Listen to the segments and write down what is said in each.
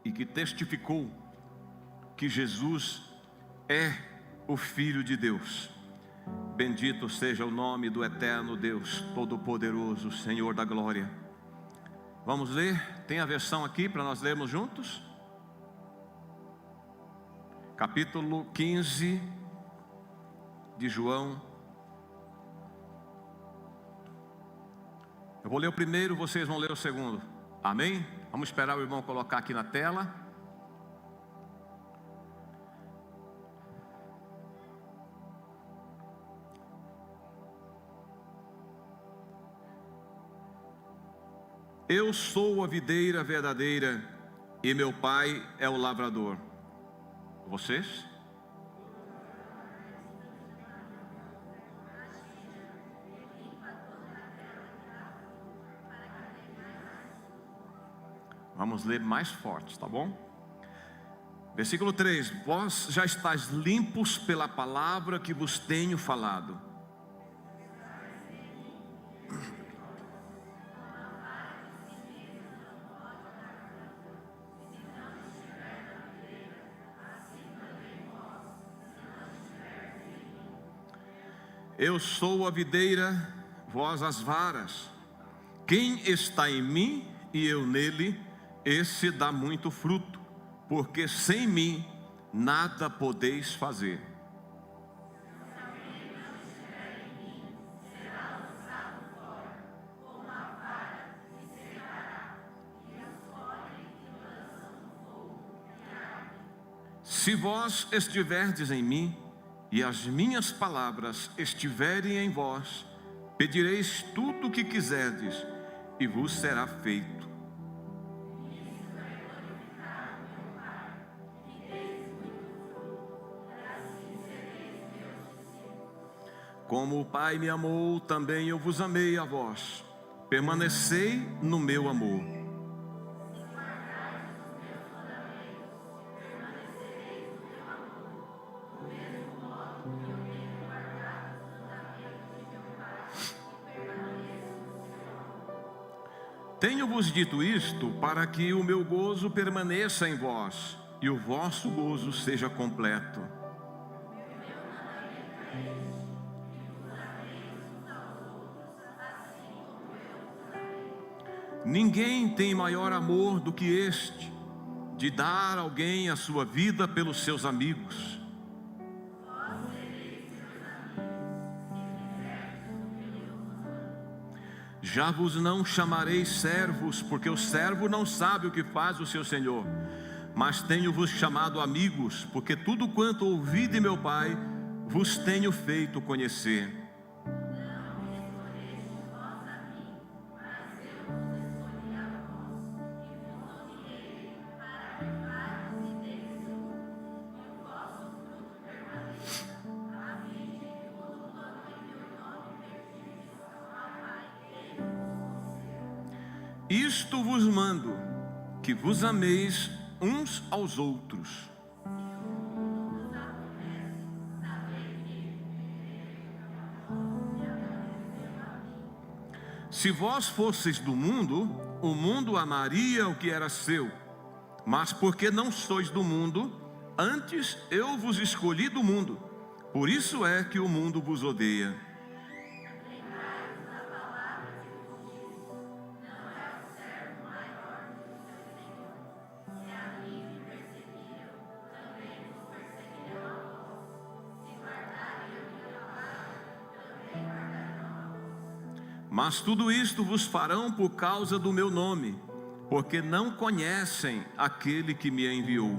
e que testificou que Jesus é o Filho de Deus. Bendito seja o nome do eterno Deus Todo-Poderoso, Senhor da glória. Vamos ler? Tem a versão aqui para nós lermos juntos? Capítulo 15 de João. Eu vou ler o primeiro, vocês vão ler o segundo. Amém? Vamos esperar o irmão colocar aqui na tela. Eu sou a videira verdadeira e meu pai é o lavrador. Vocês? Vamos ler mais forte, tá bom? Versículo 3: Vós já estáis limpos pela palavra que vos tenho falado. Eu sou a videira, vós as varas. Quem está em mim e eu nele, esse dá muito fruto, porque sem mim nada podeis fazer. Se vós estiverdes em mim e as minhas palavras estiverem em vós, pedireis tudo o que quiserdes e vos será feito. Como o Pai me amou, também eu vos amei a vós. Permanecei no meu amor. Tenho-vos dito isto para que o meu gozo permaneça em vós e o vosso gozo seja completo. Ninguém tem maior amor do que este, de dar alguém a sua vida pelos seus amigos. Já vos não chamarei servos, porque o servo não sabe o que faz o seu senhor, mas tenho-vos chamado amigos, porque tudo quanto ouvi de meu Pai, vos tenho feito conhecer. Isto vos mando, que vos ameis uns aos outros. Se vós fosseis do mundo, o mundo amaria o que era seu. Mas porque não sois do mundo, antes eu vos escolhi do mundo. Por isso é que o mundo vos odeia. Mas tudo isto vos farão por causa do meu nome, porque não conhecem aquele que me enviou.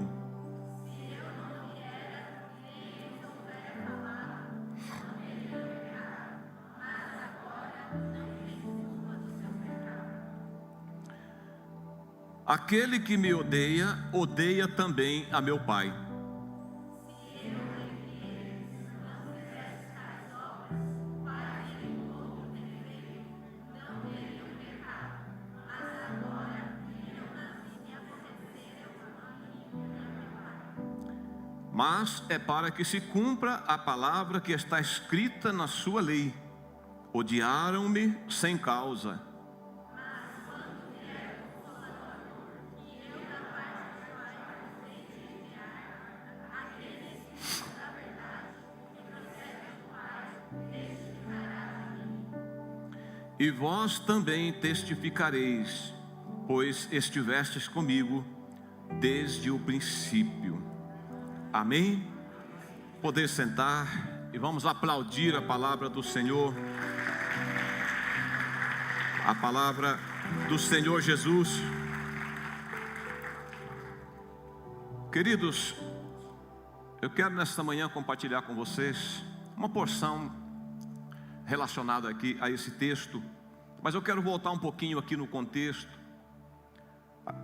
Aquele que me odeia, odeia também a meu Pai. Mas é para que se cumpra a palavra que está escrita na sua lei: odiaram-me sem causa. e vós também testificareis, pois estivestes comigo desde o princípio. Amém? Poder sentar e vamos aplaudir a palavra do Senhor, a palavra do Senhor Jesus. Queridos, eu quero nesta manhã compartilhar com vocês uma porção relacionada aqui a esse texto, mas eu quero voltar um pouquinho aqui no contexto.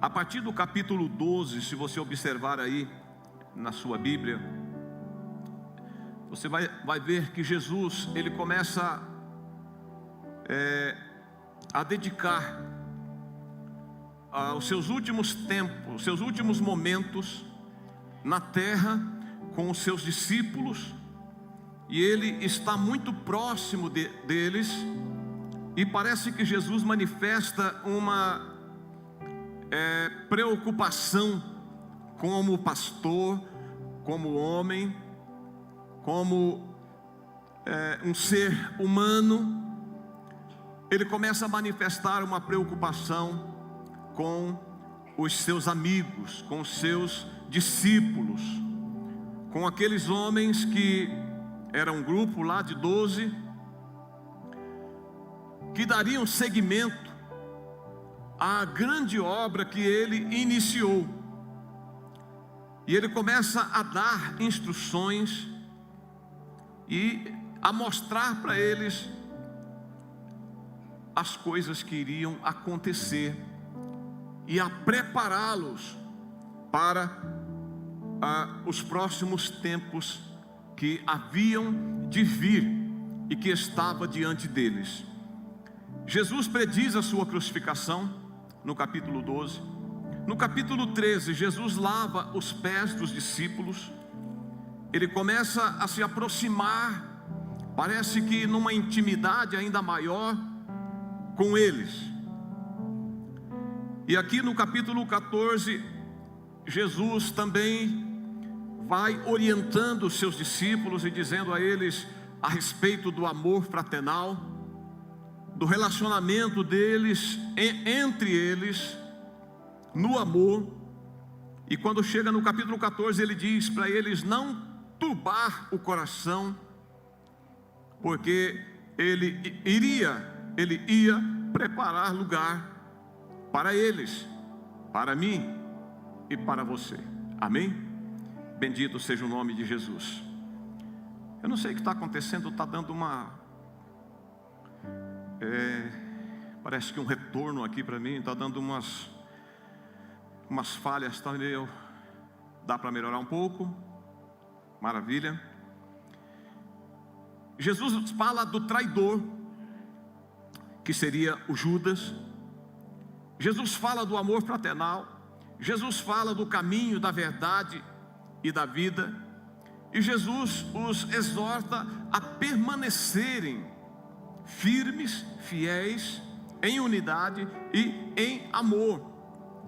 A partir do capítulo 12, se você observar aí na sua Bíblia, você vai ver que Jesus, ele começa a dedicar os seus últimos tempos, os seus últimos momentos na terra com os seus discípulos, e ele está muito próximo deles, e parece que Jesus manifesta uma preocupação como pastor, como homem, como um ser humano. Ele começa a manifestar uma preocupação com os seus amigos, com os seus discípulos, com aqueles homens que era um grupo lá de 12, que dariam seguimento à grande obra que ele iniciou. E ele começa a dar instruções e a mostrar para eles as coisas que iriam acontecer e a prepará-los para os próximos tempos que haviam de vir e que estava diante deles. Jesus prediz a sua crucificação no capítulo 12. No capítulo 13, Jesus lava os pés dos discípulos. Ele começa a se aproximar, parece que numa intimidade ainda maior com eles. E aqui no capítulo 14, Jesus também vai orientando os seus discípulos e dizendo a eles a respeito do amor fraternal, do relacionamento deles, entre eles, no amor. E quando chega no capítulo 14, ele diz para eles não turbar o coração, porque ele ia preparar lugar para eles, para mim e para você. Amém? Bendito seja o nome de Jesus. Eu não sei o que está acontecendo, está dando parece que um retorno aqui para mim, está dando umas falhas, tá meio, dá para melhorar um pouco? Maravilha. Jesus fala do traidor, que seria o Judas. Jesus fala do amor fraternal. Jesus fala do caminho, da verdade e da vida. E Jesus os exorta a permanecerem firmes, fiéis, em unidade e em amor.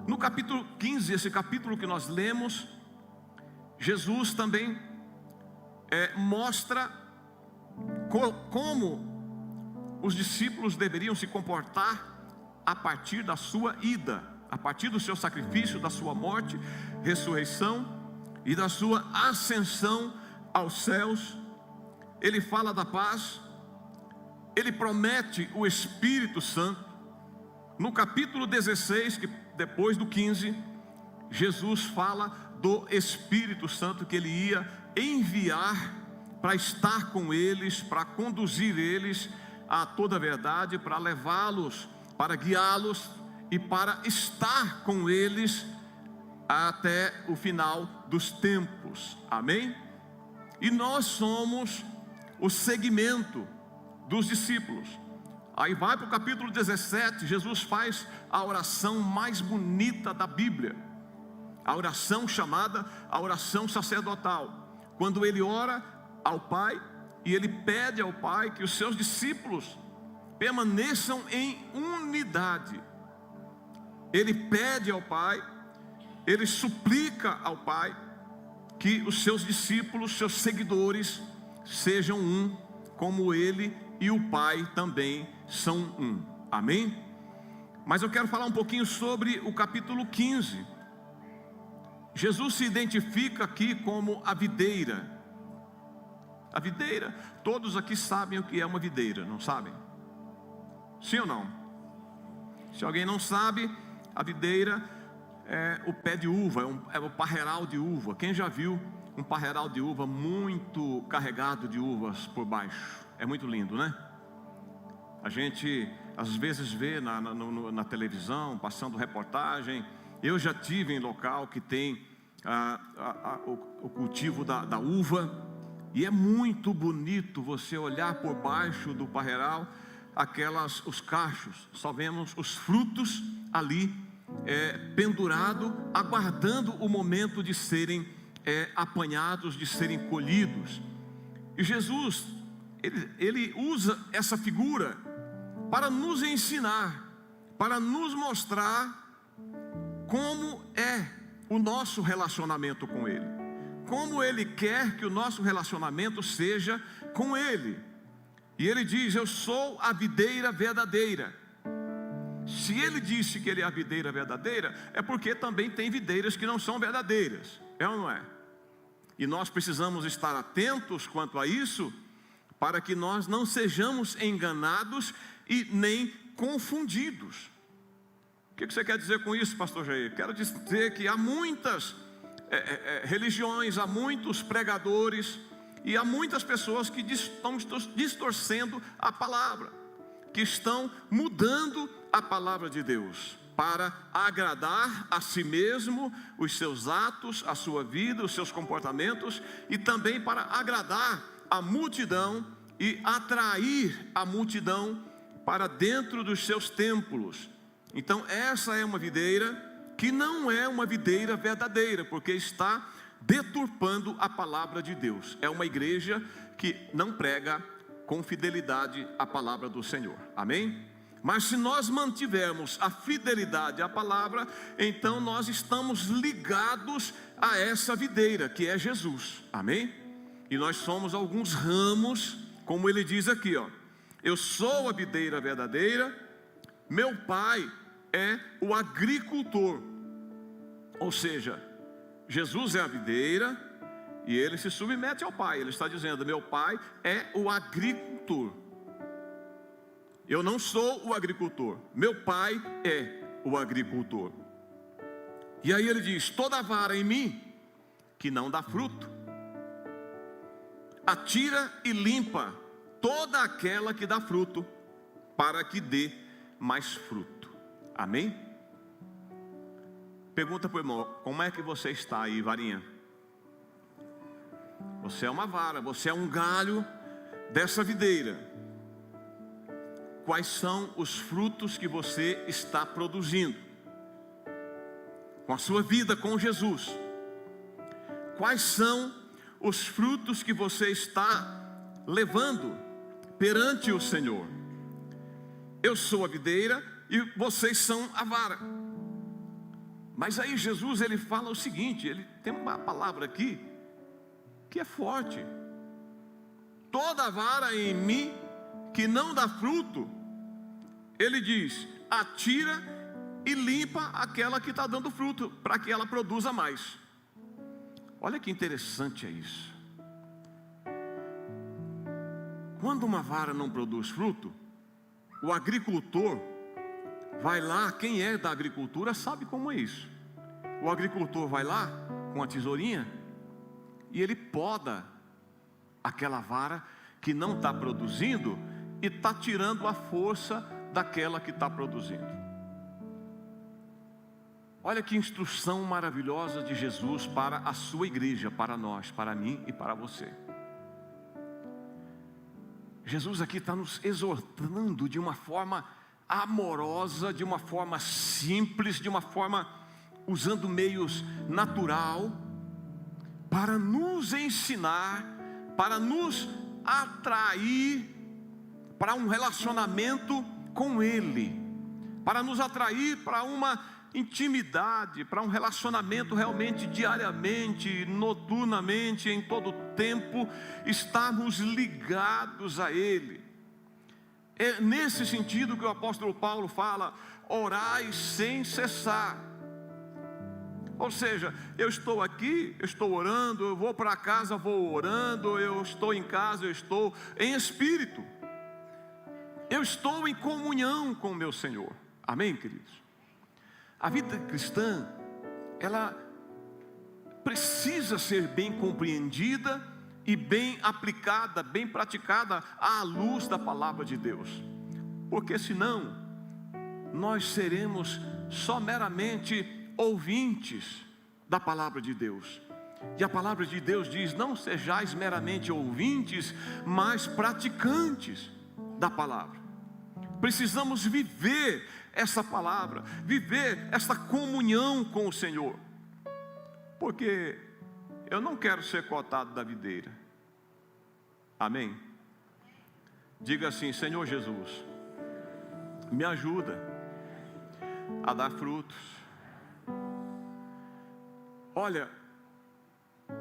No capítulo 15, esse capítulo que nós lemos, Jesus também mostra como os discípulos deveriam se comportar a partir da sua ida, a partir do seu sacrifício, da sua morte, ressurreição e da sua ascensão aos céus. Ele fala da paz, ele promete o Espírito Santo. No capítulo 16, que depois do 15, Jesus fala do Espírito Santo que ele ia enviar para estar com eles, para conduzir eles a toda a verdade, para levá-los, para guiá-los e para estar com eles até o final dos tempos. Amém? E nós somos o segmento dos discípulos. Aí vai para o capítulo 17, Jesus faz a oração mais bonita da Bíblia, a oração chamada a oração sacerdotal, quando ele ora ao Pai e ele pede ao Pai que os seus discípulos permaneçam em unidade. Ele pede ao Pai, ele suplica ao Pai que os seus discípulos, seus seguidores, sejam um, como ele e o Pai também são um. Amém? Mas eu quero falar um pouquinho sobre o capítulo 15. Jesus se identifica aqui como a videira. A videira, todos aqui sabem o que é uma videira, não sabem? Sim ou não? Se alguém não sabe, a videira é o pé de uva, é o parreiral de uva. Quem já viu um parreiral de uva muito carregado de uvas por baixo? É muito lindo, né? A gente às vezes vê na televisão, passando reportagem. Eu já tive em local que tem o cultivo da uva. E é muito bonito você olhar por baixo do parreiral, os cachos. Só vemos os frutos ali pendurado, aguardando o momento de serem apanhados, de serem colhidos. E Jesus, ele usa essa figura para nos ensinar, para nos mostrar como é o nosso relacionamento com Ele, como Ele quer que o nosso relacionamento seja com Ele. E Ele diz: eu sou a videira verdadeira. Se Ele disse que Ele é a videira verdadeira, é porque também tem videiras que não são verdadeiras, é ou não é? E nós precisamos estar atentos quanto a isso, para que nós não sejamos enganados e nem confundidos. O que você quer dizer com isso, pastor Jair? Quero dizer que há muitas religiões, há muitos pregadores e há muitas pessoas que estão distorcendo a palavra, que estão mudando a palavra de Deus para agradar a si mesmo, os seus atos, a sua vida, os seus comportamentos, e também para agradar a multidão e atrair a multidão para dentro dos seus templos. Então essa é uma videira que não é uma videira verdadeira, porque está deturpando a palavra de Deus. É uma igreja que não prega com fidelidade a palavra do Senhor. Amém? Mas se nós mantivermos a fidelidade à palavra, então nós estamos ligados a essa videira que é Jesus. Amém? E nós somos alguns ramos, como ele diz aqui, ó: eu sou a videira verdadeira, meu pai é o agricultor. Ou seja, Jesus é a videira e ele se submete ao pai. Ele está dizendo: meu pai é o agricultor. Eu não sou o agricultor, meu pai é o agricultor. E aí ele diz: toda vara em mim que não dá fruto, atira e limpa toda aquela que dá fruto, para que dê mais fruto. Amém? Pergunta para o irmão: como é que você está aí, varinha? Você é uma vara, você é um galho dessa videira. Quais são os frutos que você está produzindo com a sua vida com Jesus? Quais são os frutos que você está levando perante o Senhor? Eu sou a videira e vocês são a vara. Mas aí Jesus, ele fala o seguinte, ele tem uma palavra aqui que é forte: toda vara em mim que não dá fruto, ele diz, atira e limpa aquela que está dando fruto, para que ela produza mais. Olha que interessante é isso. Quando uma vara não produz fruto, o agricultor vai lá. Quem é da agricultura sabe como é isso. O agricultor vai lá com a tesourinha e ele poda aquela vara que não está produzindo e está tirando a força daquela que está produzindo. Olha que instrução maravilhosa de Jesus para a sua igreja, para nós, para mim e para você. Jesus aqui está nos exortando de uma forma amorosa, de uma forma simples, de uma forma usando meios natural, para nos ensinar, para nos atrair para um relacionamento com Ele, para nos atrair para uma intimidade, para um relacionamento realmente diariamente, noturnamente, em todo tempo, estarmos ligados a Ele. É nesse sentido que o apóstolo Paulo fala: orai sem cessar. Ou seja, eu estou aqui, eu estou orando, eu vou para casa, vou orando, eu estou em casa, eu estou em espírito, eu estou em comunhão com o meu Senhor. Amém, queridos? A vida cristã, ela precisa ser bem compreendida e bem aplicada, bem praticada à luz da palavra de Deus, porque senão nós seremos só meramente ouvintes da palavra de Deus. E a palavra de Deus diz: não sejais meramente ouvintes, mas praticantes da palavra. Precisamos viver essa palavra, viver essa comunhão com o Senhor, porque eu não quero ser cotado da videira. Amém? Diga assim: Senhor Jesus, me ajuda a dar frutos. Olha,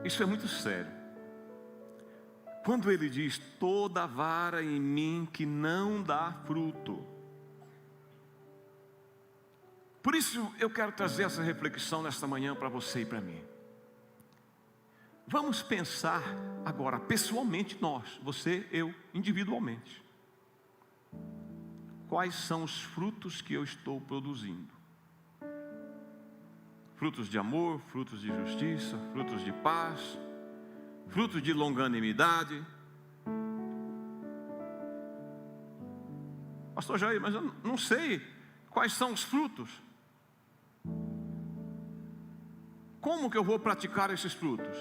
isso é muito sério. Quando ele diz: toda vara em mim que não dá fruto. Por isso eu quero trazer essa reflexão nesta manhã para você e para mim. Vamos pensar agora, pessoalmente nós, você, eu, individualmente. Quais são os frutos que eu estou produzindo? Frutos de amor, frutos de justiça, frutos de paz, frutos de longanimidade. Pastor Jair, mas eu não sei quais são os frutos. Como que eu vou praticar esses frutos?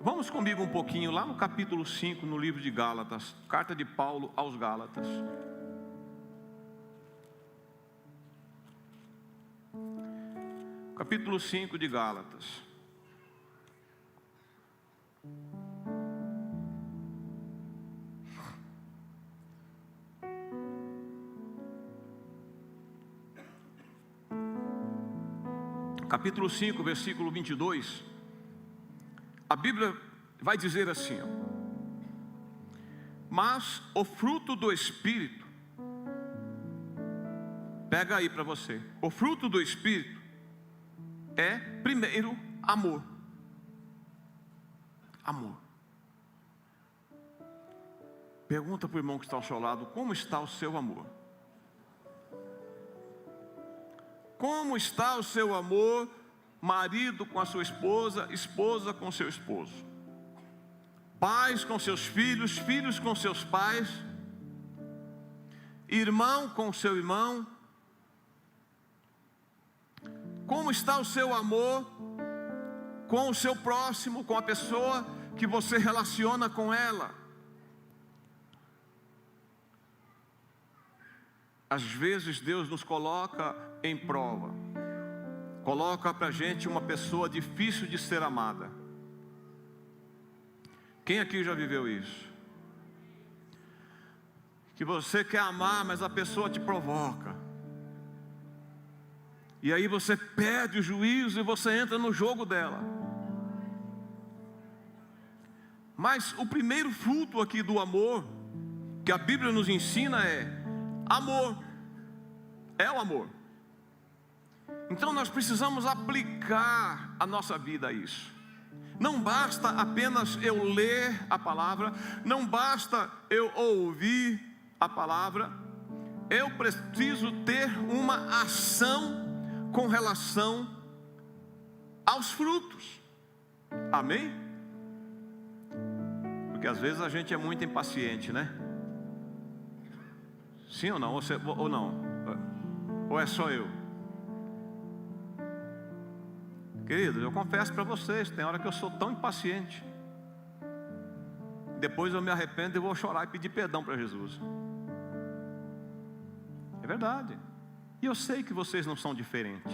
Vamos comigo um pouquinho lá no capítulo 5, no livro de Gálatas, carta de Paulo aos Gálatas. Capítulo 5 de Gálatas. Capítulo 5, versículo 22. A Bíblia vai dizer assim: mas o fruto do Espírito, pega aí para você, o fruto do Espírito é, primeiro, amor. Amor. Pergunta para o irmão que está ao seu lado: como está o seu amor? Como está o seu amor? Marido com a sua esposa, esposa com seu esposo, pais com seus filhos, filhos com seus pais, irmão com seu irmão. Como está o seu amor com o seu próximo, com a pessoa que você relaciona com ela? Às vezes Deus nos coloca em prova, coloca para a gente uma pessoa difícil de ser amada. Quem aqui já viveu isso? Que você quer amar, mas a pessoa te provoca, e aí você perde o juízo e você entra no jogo dela. Mas o primeiro fruto aqui do amor que a Bíblia nos ensina é amor. É o amor. Então nós precisamos aplicar a nossa vida a isso. Não basta apenas eu ler a palavra, não basta eu ouvir a palavra, eu preciso ter uma ação com relação aos frutos. Amém? Porque às vezes a gente é muito impaciente, né? Sim ou não? Ou não? Ou é só eu? Queridos, eu confesso para vocês, tem hora que eu sou tão impaciente, depois eu me arrependo e vou chorar e pedir perdão para Jesus. É verdade. E eu sei que vocês não são diferentes.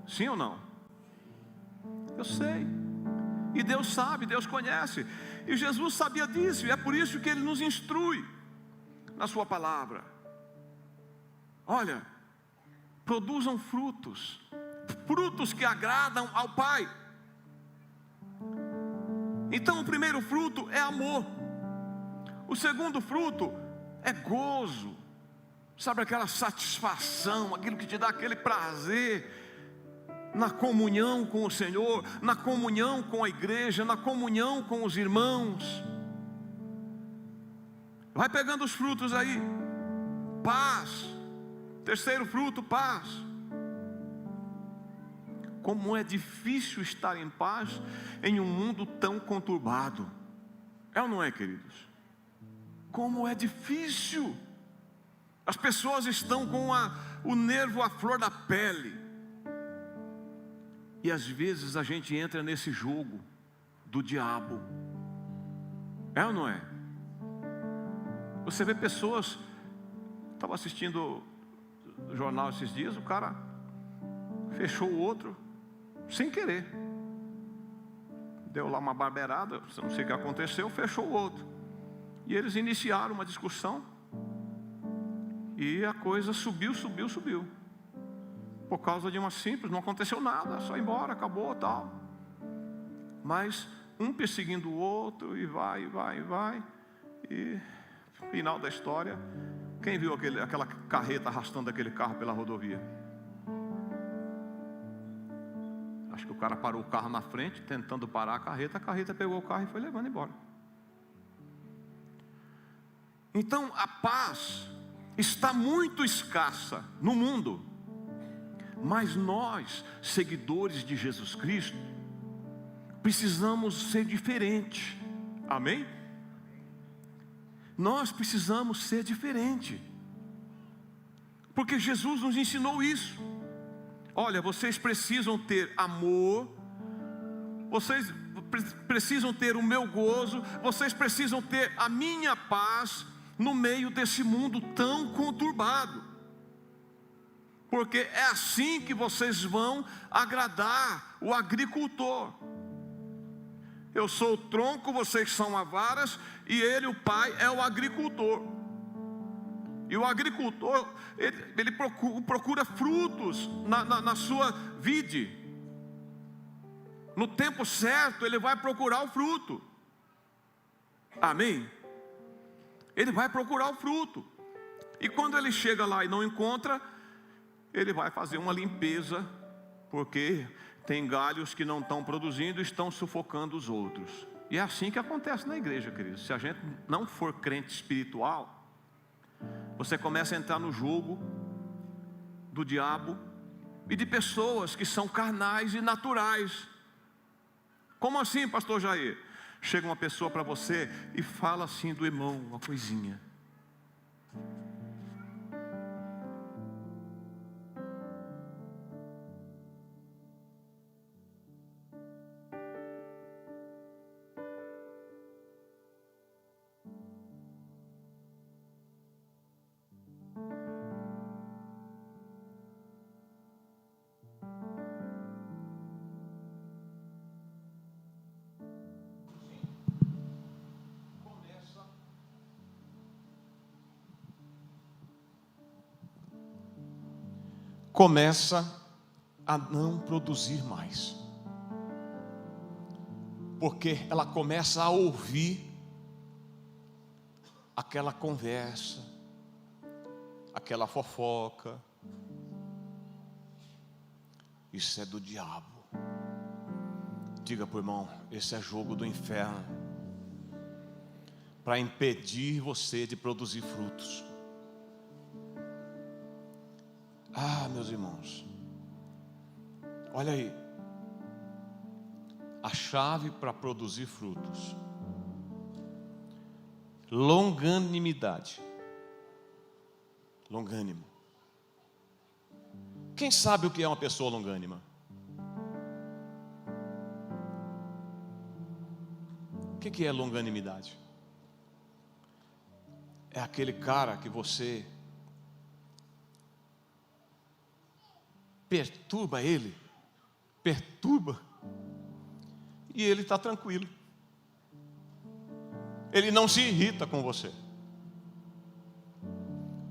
Sim ou não? Eu sei. E Deus sabe, Deus conhece. E Jesus sabia disso, e é por isso que Ele nos instrui na sua palavra. Olha, produzam frutos, frutos que agradam ao Pai. Então o primeiro fruto é amor. O segundo fruto é gozo. Sabe aquela satisfação, aquilo que te dá aquele prazer na comunhão com o Senhor, na comunhão com a igreja, na comunhão com os irmãos. Vai pegando os frutos aí. Paz. Terceiro fruto, paz. Como é difícil estar em paz em um mundo tão conturbado. É ou não é, queridos? Como é difícil. As pessoas estão com o nervo à flor da pele. E às vezes a gente entra nesse jogo do diabo. É ou não é? Você vê pessoas. Estava assistindo o jornal esses dias. O cara fechou o outro sem querer. Deu lá uma barbeirada, não sei o que aconteceu, fechou o outro. E eles iniciaram uma discussão. E a coisa subiu. Por causa de uma simples, não aconteceu nada, só ir embora, acabou, tal. Mas um perseguindo o outro, e vai. E final da história, quem viu aquela carreta arrastando aquele carro pela rodovia? Acho que o cara parou o carro na frente, tentando parar a carreta pegou o carro e foi levando embora. Então a paz está muito escassa no mundo. Mas nós, seguidores de Jesus Cristo, precisamos ser diferentes. Amém? Nós precisamos ser diferentes. Porque Jesus nos ensinou isso. Olha, vocês precisam ter amor. Vocês precisam ter o meu gozo. Vocês precisam ter a minha paz no meio desse mundo tão conturbado. Porque é assim que vocês vão agradar o agricultor. Eu sou o tronco, vocês são as varas, e ele, o pai, é o agricultor. E o agricultor, ele procura frutos na sua vide. No tempo certo, ele vai procurar o fruto. Amém? Ele vai procurar o fruto. E quando ele chega lá e não encontra, ele vai fazer uma limpeza, porque tem galhos que não estão produzindo e estão sufocando os outros. E é assim que acontece na igreja, queridos. Se a gente não for crente espiritual, você começa a entrar no jogo do diabo e de pessoas que são carnais e naturais. Como assim, pastor Jair? Chega uma pessoa para você e fala assim do irmão, uma coisinha. Começa a não produzir mais, porque ela começa a ouvir aquela conversa, aquela fofoca. Isso é do diabo. Diga para o irmão, esse é jogo do inferno, para impedir você de produzir frutos. Ah, meus irmãos, olha aí, a chave para produzir frutos: longanimidade. Longânimo. Quem sabe o que é uma pessoa longânima? O que é longanimidade? É aquele cara que você perturba ele, e ele está tranquilo. Ele não se irrita com você.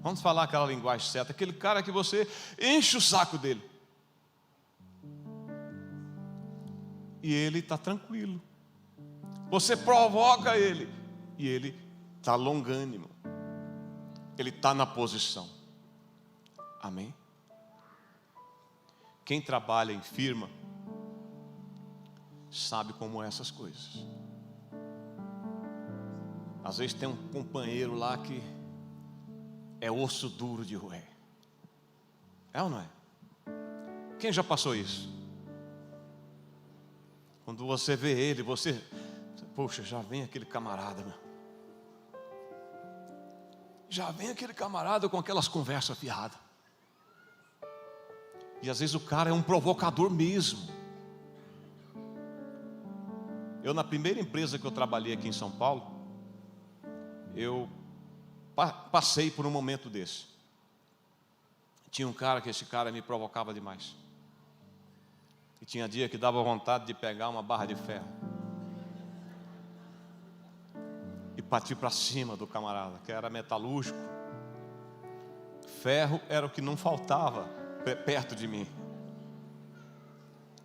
Vamos falar aquela linguagem certa, aquele cara que você enche o saco dele, e ele está tranquilo. Você provoca ele, e ele está longânimo. Ele está na posição. Amém? Quem trabalha em firma sabe como é essas coisas. Às vezes tem um companheiro lá que é osso duro de roer. É ou não é? Quem já passou isso? Quando você vê ele, poxa, já vem aquele camarada, meu. Já vem aquele camarada com aquelas conversas fiadas. E às vezes o cara é um provocador mesmo. Eu, na primeira empresa que eu trabalhei aqui em São Paulo, eu passei por um momento desse. Tinha um cara que esse cara me provocava demais. E tinha dia que dava vontade de pegar uma barra de ferro e partir para cima do camarada, que era metalúrgico. Ferro era o que não faltava perto de mim.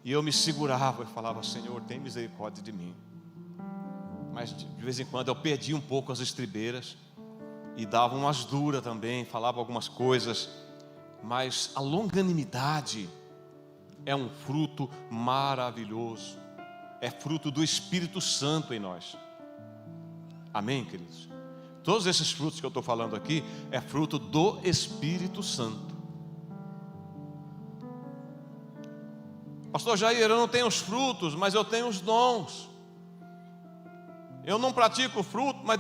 E eu me segurava e falava: Senhor, tem misericórdia de mim. Mas de vez em quando eu perdia um pouco as estribeiras e dava umas duras também, falava algumas coisas. Mas a longanimidade é um fruto maravilhoso. É fruto do Espírito Santo em nós. Amém, queridos? Todos esses frutos que eu estou falando aqui é fruto do Espírito Santo. Pastor Jair, eu não tenho os frutos, mas eu tenho os dons. Eu não pratico o fruto, mas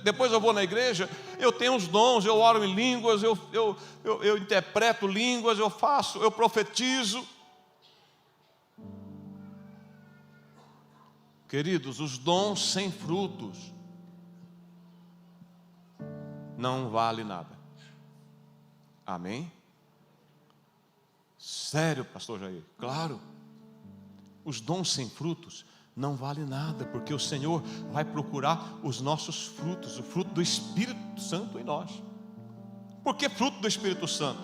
depois eu vou na igreja, eu tenho os dons, eu oro em línguas, eu interpreto línguas, eu profetizo. Queridos, os dons sem frutos não vale nada. Amém? Sério, pastor Jair? Claro. Os dons sem frutos não vale nada, porque o Senhor vai procurar os nossos frutos, o fruto do Espírito Santo em nós. Por que fruto do Espírito Santo?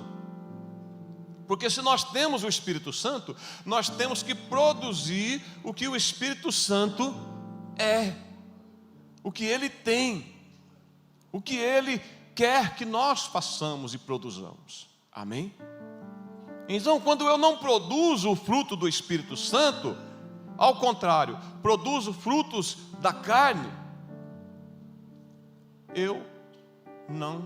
Porque se nós temos o Espírito Santo, nós temos que produzir o que o Espírito Santo é, o que Ele tem, o que Ele quer que nós façamos e produzamos. Amém? Então, quando eu não produzo o fruto do Espírito Santo, ao contrário, produzo frutos da carne, eu não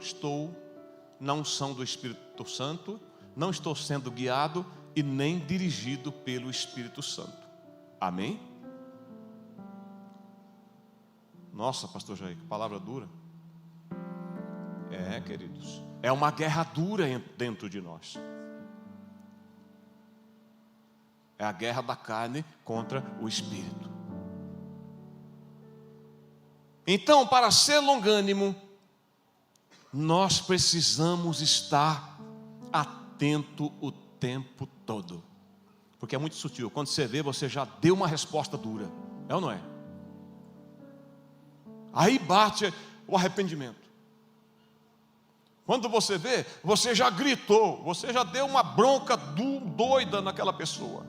são do Espírito Santo, não estou sendo guiado e nem dirigido pelo Espírito Santo. Amém? Nossa, pastor Jair, que palavra dura. É, queridos, é uma guerra dura dentro de nós. É a guerra da carne contra o Espírito. Então, para ser longânimo, nós precisamos estar atento o tempo todo. Porque é muito sutil. Quando você vê, você já deu uma resposta dura. É ou não é? Aí bate o arrependimento. Quando você vê, você já gritou, você já deu uma bronca doida naquela pessoa.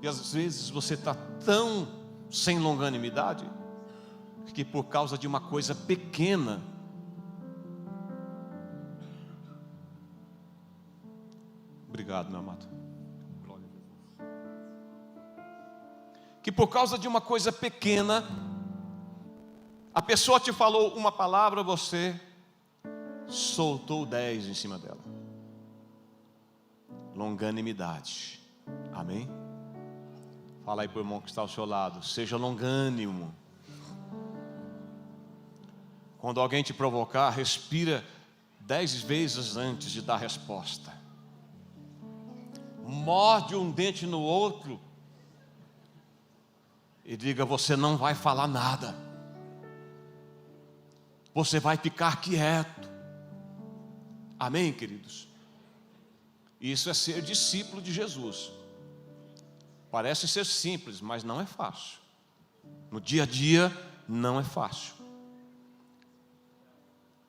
E às vezes você está tão sem longanimidade que por causa de uma coisa pequena, obrigado, meu amado, que por causa de uma coisa pequena, a pessoa te falou uma palavra, você soltou 10 em cima dela. Longanimidade. Amém? Fala aí para o irmão que está ao seu lado. Seja longânimo. Quando alguém te provocar, respira 10 vezes antes de dar resposta. Morde um dente no outro e diga: você não vai falar nada. Você vai ficar quieto. Amém, queridos? Isso é ser discípulo de Jesus. Parece ser simples, mas não é fácil. No dia a dia, não é fácil.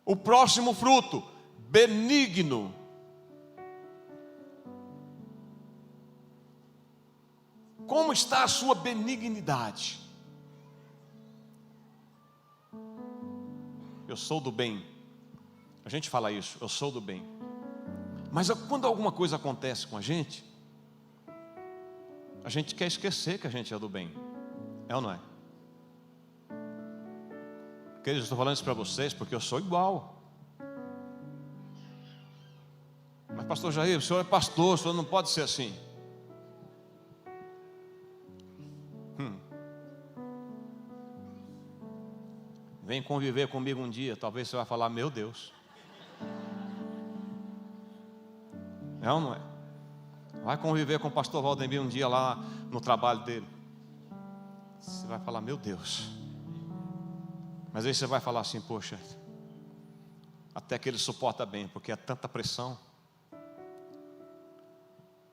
O próximo fruto, benigno. Como está a sua benignidade? Eu sou do bem. A gente fala isso, eu sou do bem. Mas quando alguma coisa acontece com a gente quer esquecer que a gente é do bem. É ou não é? Queridos, eu estou falando isso para vocês porque eu sou igual. Mas pastor Jair, o senhor é pastor, o senhor não pode ser assim. Vem conviver comigo um dia, talvez você vai falar, meu Deus. É ou não é? Vai conviver com o pastor Valdemir um dia lá no trabalho dele. Você vai falar, meu Deus. Mas aí você vai falar assim, poxa, até que ele suporta bem, porque é tanta pressão.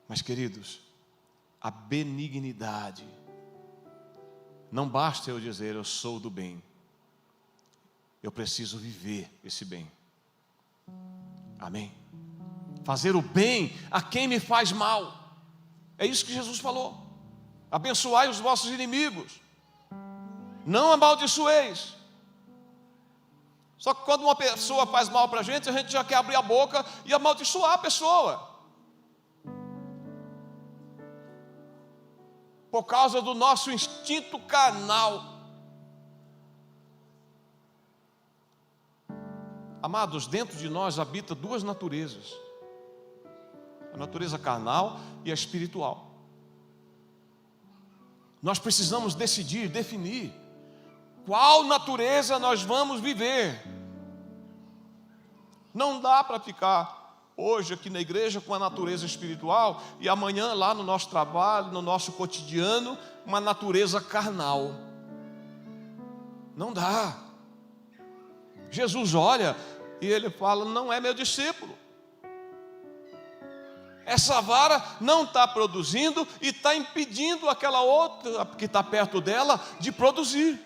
Mas queridos, a benignidade, não basta eu dizer eu sou do bem. Eu preciso viver esse bem. Amém? Fazer o bem a quem me faz mal. É isso que Jesus falou. Abençoai os vossos inimigos. Não amaldiçoeis. Só que quando uma pessoa faz mal para a gente já quer abrir a boca e amaldiçoar a pessoa. Por causa do nosso instinto carnal. Amados, dentro de nós habita duas naturezas. A natureza carnal e a espiritual. Nós precisamos decidir, definir qual natureza nós vamos viver. Não dá para ficar hoje aqui na igreja com a natureza espiritual e amanhã lá no nosso trabalho, no nosso cotidiano, uma natureza carnal. Não dá. Jesus olha e ele fala, não é meu discípulo. Essa vara não está produzindo e está impedindo aquela outra que está perto dela de produzir.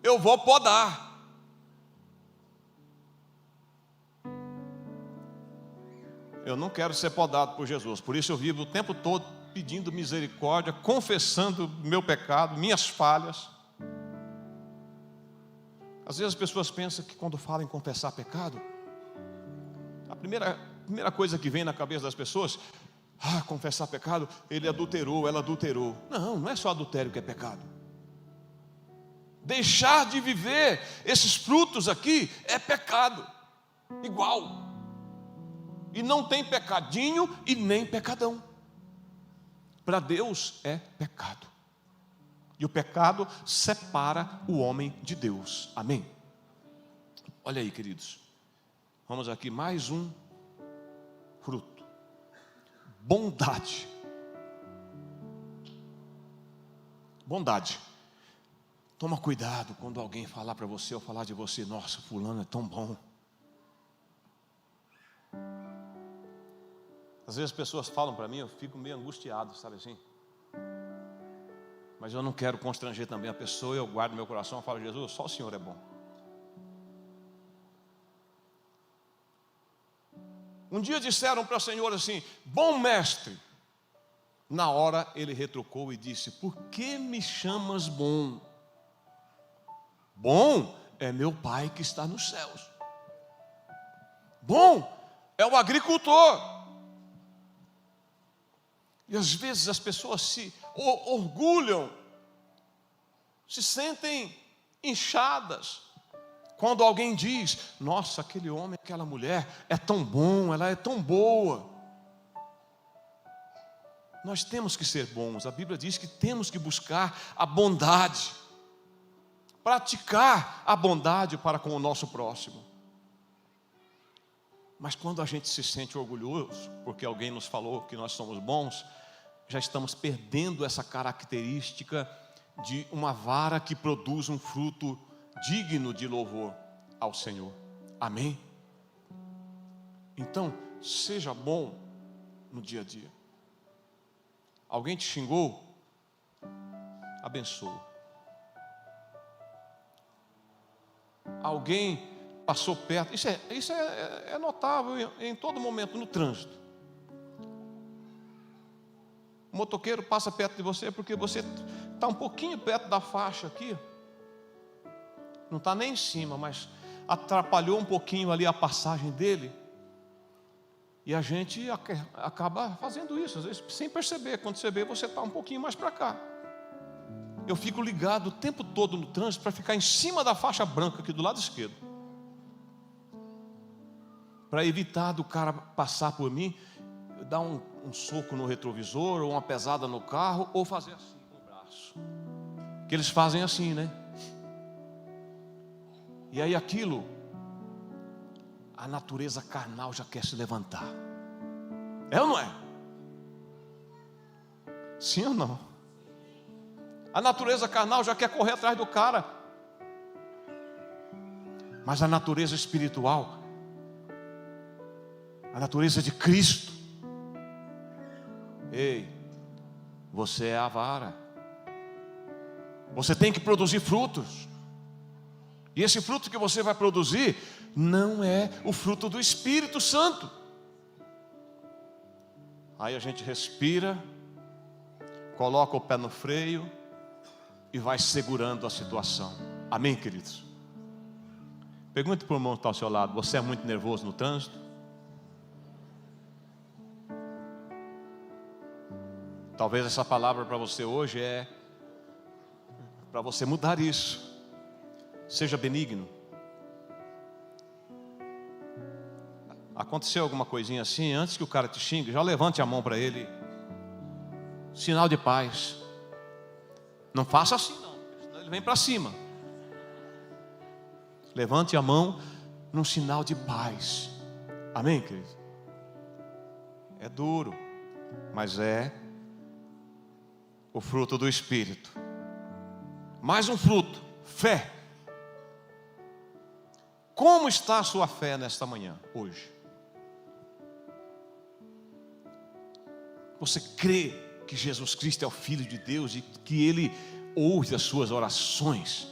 Eu vou podar. Eu não quero ser podado por Jesus, por isso eu vivo o tempo todo pedindo misericórdia, confessando meu pecado, minhas falhas. Às vezes as pessoas pensam que quando falam em confessar pecado, a primeira coisa que vem na cabeça das pessoas, confessar pecado, ele adulterou, ela adulterou. Não, não é só adultério que é pecado. Deixar de viver esses frutos aqui é pecado, igual. E não tem pecadinho e nem pecadão. Para Deus é pecado. E o pecado separa o homem de Deus. Amém? Olha aí, queridos. Vamos aqui, mais um fruto. Bondade. Bondade. Toma cuidado quando alguém falar para você ou falar de você, nossa, fulano é tão bom. Às vezes as pessoas falam para mim, eu fico meio angustiado, sabe assim? Mas eu não quero constranger também a pessoa, eu guardo meu coração e falo, Jesus, só o Senhor é bom. Um dia disseram para o Senhor assim, bom mestre. Na hora ele retrucou e disse, por que me chamas bom? Bom é meu Pai que está nos céus. Bom é o agricultor. E às vezes as pessoas se orgulham, se sentem inchadas, quando alguém diz, nossa, aquele homem, aquela mulher é tão bom, ela é tão boa. Nós temos que ser bons, a Bíblia diz que temos que buscar a bondade, praticar a bondade para com o nosso próximo. Mas quando a gente se sente orgulhoso, porque alguém nos falou que nós somos bons, já estamos perdendo essa característica de uma vara que produz um fruto digno de louvor ao Senhor. Amém? Então, seja bom no dia a dia. Alguém te xingou? Abençoa. Alguém passou perto, isso é notável em todo momento no trânsito. O motoqueiro passa perto de você porque você está um pouquinho perto da faixa aqui. não está nem em cima, mas atrapalhou um pouquinho ali a passagem dele. E a gente acaba fazendo isso, às vezes sem perceber. Quando você vê, você está um pouquinho mais para cá. Eu fico ligado o tempo todo no trânsito para ficar em cima da faixa branca aqui do lado esquerdo, para evitar do cara passar por mim, dar um soco no retrovisor, ou uma pesada no carro, ou fazer assim com o braço. Que eles fazem assim, né? E aí aquilo, a natureza carnal já quer se levantar. É ou não é? Sim ou não? A natureza carnal já quer correr atrás do cara. Mas a natureza espiritual, a natureza de Cristo, ei, você é a vara. Você tem que produzir frutos. E esse fruto que você vai produzir não é o fruto do Espírito Santo. Aí a gente respira, coloca o pé no freio e vai segurando a situação. Amém, queridos? Pergunte para o irmão que está ao seu lado: você é muito nervoso no trânsito? Talvez essa palavra para você hoje é para você mudar isso. Seja benigno. Aconteceu alguma coisinha assim, antes que o cara te xingue, já levante a mão para ele. Sinal de paz. Não faça assim não, senão ele vem para cima. Levante a mão num sinal de paz. Amém, querido? É duro, mas é o fruto do Espírito. Mais um fruto, fé. Como está a sua fé nesta manhã, hoje? Você crê que Jesus Cristo é o Filho de Deus e que Ele ouve as suas orações?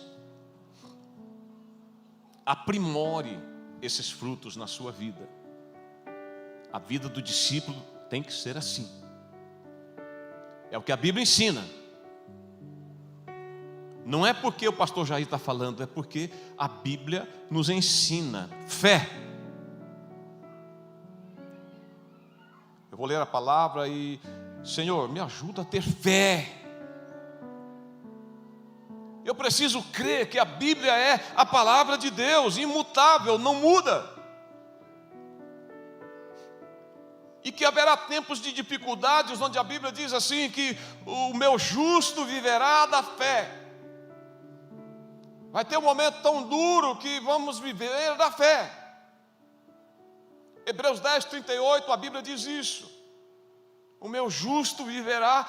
Aprimore esses frutos na sua vida. A vida do discípulo tem que ser assim. É o que a Bíblia ensina. Não é porque o pastor Jair está falando, é porque a Bíblia nos ensina fé. Eu vou ler a palavra e, Senhor, me ajuda a ter fé. Eu preciso crer que a Bíblia é a palavra de Deus, imutável, não muda. E que haverá tempos de dificuldades, onde a Bíblia diz assim, que o meu justo viverá da fé. Vai ter um momento tão duro que vamos viver da fé. Hebreus 10, 38, a Bíblia diz isso. O meu justo viverá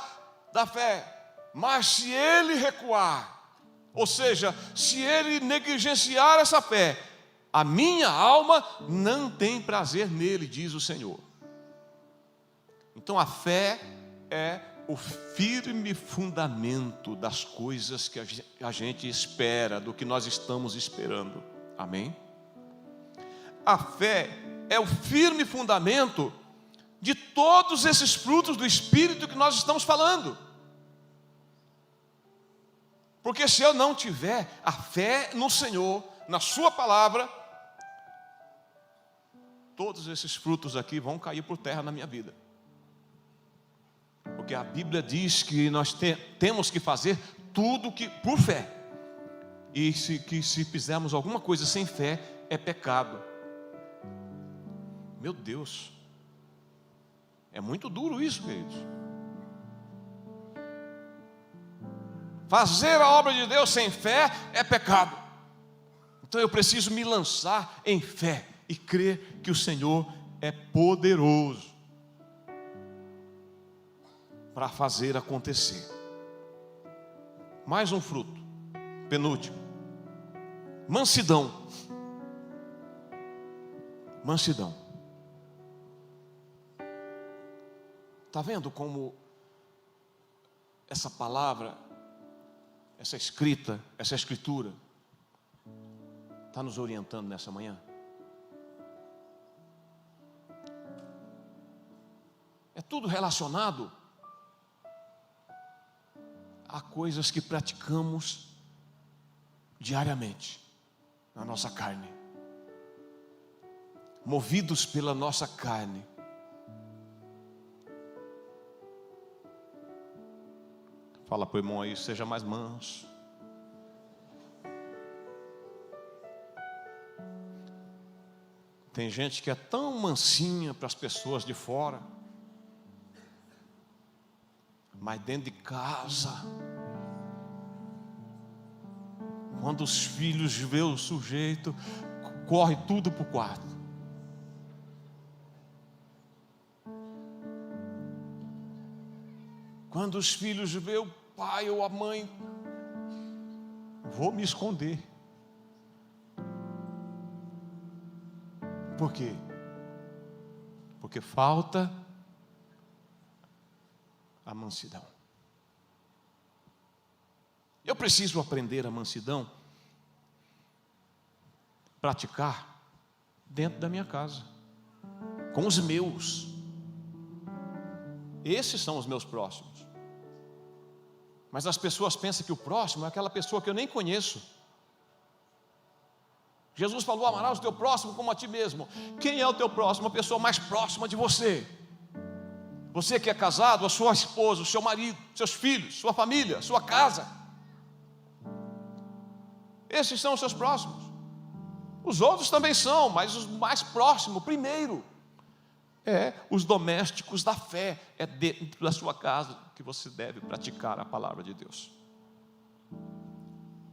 da fé. Mas se ele recuar, ou seja, se ele negligenciar essa fé, a minha alma não tem prazer nele, diz o Senhor. Então a fé é o firme fundamento das coisas que a gente espera, do que nós estamos esperando. Amém? A fé é o firme fundamento de todos esses frutos do Espírito que nós estamos falando. Porque se eu não tiver a fé no Senhor, na sua palavra, todos esses frutos aqui vão cair por terra na minha vida. Porque a Bíblia diz que nós temos que fazer tudo que por fé. E se fizermos alguma coisa sem fé, é pecado. Meu Deus, é muito duro isso, queridos. Fazer a obra de Deus sem fé é pecado. Então eu preciso me lançar em fé e crer que o Senhor é poderoso para fazer acontecer. Mais um fruto, penúltimo. Mansidão. Mansidão. Está vendo como essa palavra, essa escritura está nos orientando nessa manhã? É tudo relacionado a coisas que praticamos diariamente. na nossa carne, movidos pela nossa carne. Fala para o irmão aí, seja mais manso. Tem gente que é tão mansinha para as pessoas de fora, mas dentro de casa, quando os filhos vê o sujeito, corre tudo para o quarto. Quando os filhos vê o pai ou a mãe, vou me esconder. Por quê? Porque falta a mansidão. Eu preciso aprender a mansidão, praticar dentro da minha casa, com os meus. Esses são os meus próximos. Mas as pessoas pensam que o próximo é aquela pessoa que eu nem conheço. Jesus falou: amarás o teu próximo como a ti mesmo. Quem é o teu próximo? A pessoa mais próxima de você. Você que é casado, a sua esposa, o seu marido, seus filhos, sua família, sua casa. Esses são os seus próximos. Os outros também são, mas os mais próximos, primeiro, é os domésticos da fé. É dentro da sua casa que você deve praticar a palavra de Deus.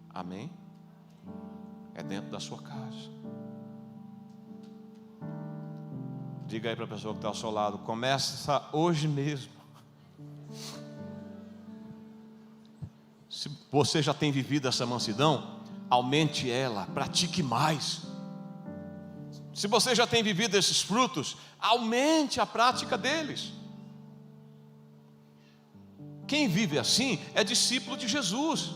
Amém? É dentro da sua casa. Diga aí para a pessoa que está ao seu lado: começa hoje mesmo. Se você já tem vivido essa mansidão, aumente ela, pratique mais. Se você já tem vivido esses frutos, aumente a prática deles. Quem vive assim é discípulo de Jesus.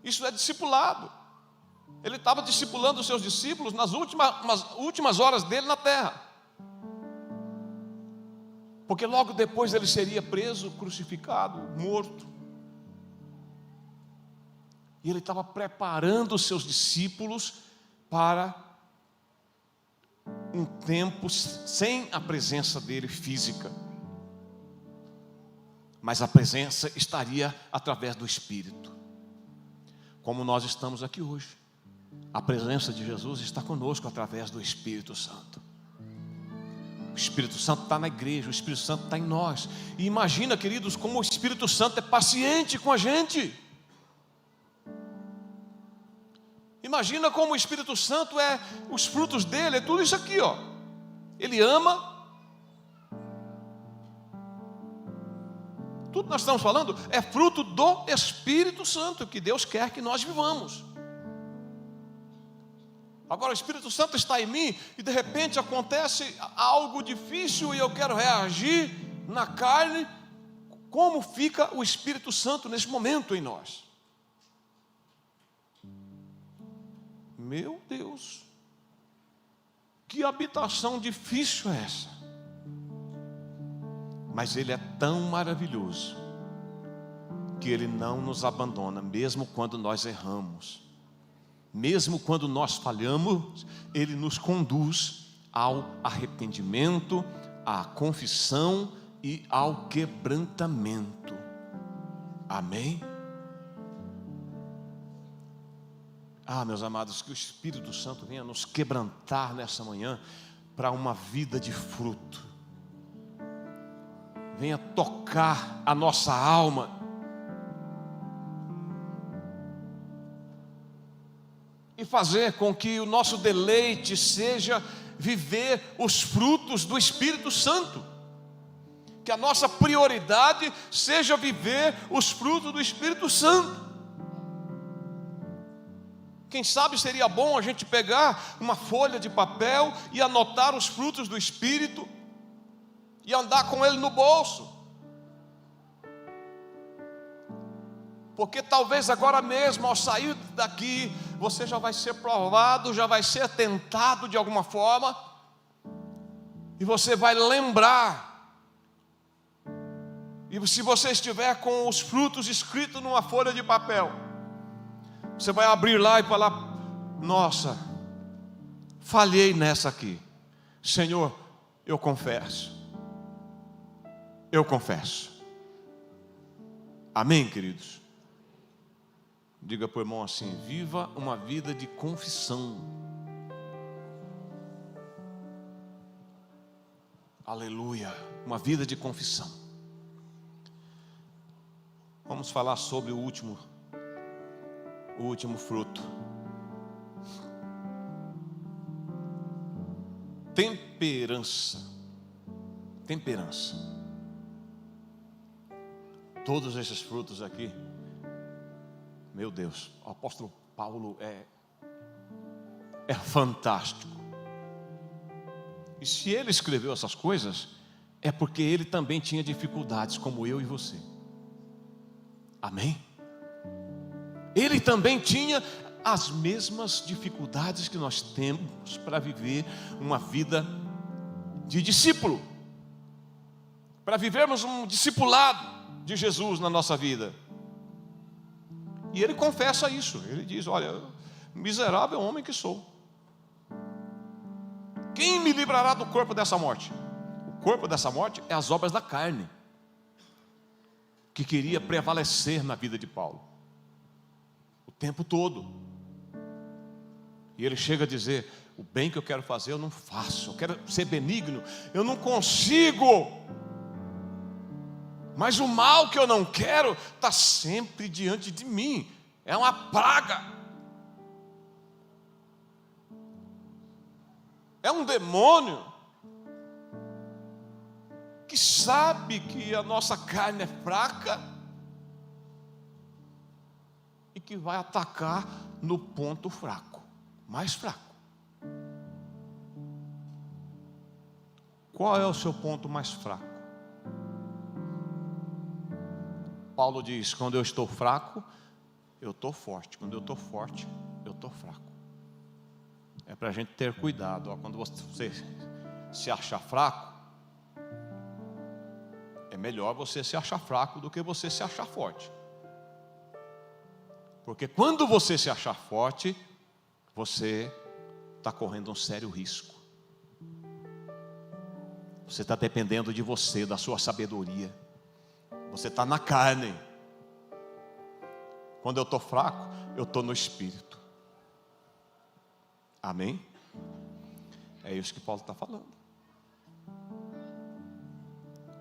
Isso é discipulado. Ele estava discipulando os seus discípulos nas últimas horas dele na terra. Porque logo depois ele seria preso, crucificado, morto. E ele estava preparando os seus discípulos para um tempo sem a presença dele física. Mas a presença estaria através do Espírito. Como nós estamos aqui hoje, a presença de Jesus está conosco através do Espírito Santo. O Espírito Santo está na igreja, o Espírito Santo está em nós. E imagina, queridos, como o Espírito Santo é paciente com a gente. Imagina como o Espírito Santo os frutos dele, é tudo isso aqui, ó. Ele ama. Tudo que nós estamos falando é fruto do Espírito Santo, que Deus quer que nós vivamos. Agora o Espírito Santo está em mim e de repente acontece algo difícil e eu quero reagir na carne. Como fica o Espírito Santo nesse momento em nós? Meu Deus, que habitação difícil é essa? Mas Ele é tão maravilhoso que Ele não nos abandona, mesmo quando nós erramos. Mesmo quando nós falhamos, Ele nos conduz ao arrependimento, à confissão e ao quebrantamento. Amém? Meus amados, que o Espírito Santo venha nos quebrantar nessa manhã para uma vida de fruto. Venha tocar a nossa alma. E fazer com que o nosso deleite seja viver os frutos do Espírito Santo. Que a nossa prioridade seja viver os frutos do Espírito Santo. Quem sabe seria bom a gente pegar uma folha de papel e anotar os frutos do Espírito e andar com ele no bolso. Porque talvez agora mesmo, ao sair daqui, você já vai ser provado, já vai ser tentado de alguma forma, e você vai lembrar. E se você estiver com os frutos escritos numa folha de papel, Você vai abrir lá e falar: nossa, falhei nessa aqui. Senhor, eu confesso. Eu confesso. Amém, queridos? Diga para o irmão assim: viva uma vida de confissão. Aleluia, uma vida de confissão. Vamos falar sobre o último fruto. Temperança. Temperança. Todos esses frutos aqui, meu Deus, o apóstolo Paulo é fantástico. E se ele escreveu essas coisas, é porque ele também tinha dificuldades, como eu e você. Amém? Ele também tinha as mesmas dificuldades que nós temos para viver uma vida de discípulo, para vivermos um discipulado de Jesus na nossa vida. E ele confessa isso. Ele diz: olha, miserável homem que sou. Quem me livrará do corpo dessa morte? O corpo dessa morte é as obras da carne, que queria prevalecer na vida de Paulo o tempo todo. E ele chega a dizer: o bem que eu quero fazer eu não faço, eu quero ser benigno, eu não consigo. Mas o mal que eu não quero está sempre diante de mim, é uma praga. É um demônio que sabe que a nossa carne é fraca e que vai atacar no ponto fraco, mais fraco. Qual é o seu ponto mais fraco? Paulo diz: quando eu estou fraco, eu estou forte. Quando eu estou forte, eu estou fraco. É para a gente ter cuidado. Quando você se achar fraco, é melhor você se achar fraco do que você se achar forte. Porque quando você se achar forte, você está correndo um sério risco. Você está dependendo de você, da sua sabedoria. Você está na carne. Quando eu estou fraco, eu estou no espírito. Amém? É isso que Paulo está falando.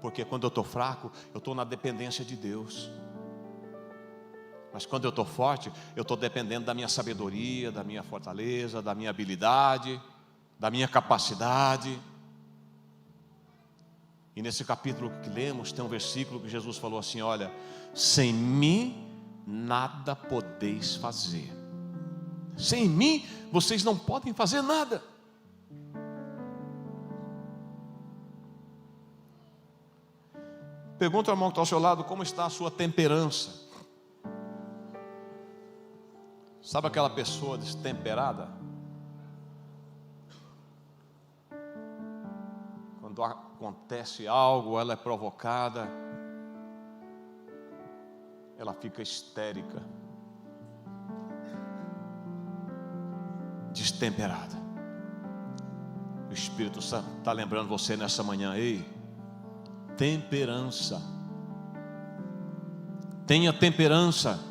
Porque quando eu estou fraco, eu estou na dependência de Deus. Mas quando eu estou forte, eu estou dependendo da minha sabedoria, da minha fortaleza, da minha habilidade, da minha capacidade. E nesse capítulo que lemos, tem um versículo que Jesus falou assim: olha, sem mim nada podeis fazer. Sem mim, vocês não podem fazer nada. Pergunta ao irmão que está ao seu lado: como está a sua temperança? Sabe aquela pessoa destemperada? Quando acontece algo, ela é provocada, ela fica histérica, destemperada. O Espírito Santo está lembrando você nessa manhã: ei, temperança. Tenha temperança.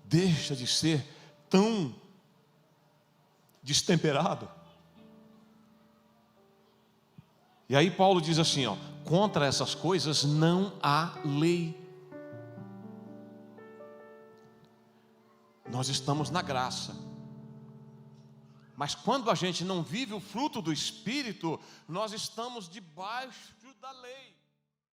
Deixa de ser tão destemperado. E aí Paulo diz assim, ó: contra essas coisas não há lei. Nós estamos na graça. Mas quando a gente não vive o fruto do Espírito, nós estamos debaixo da lei.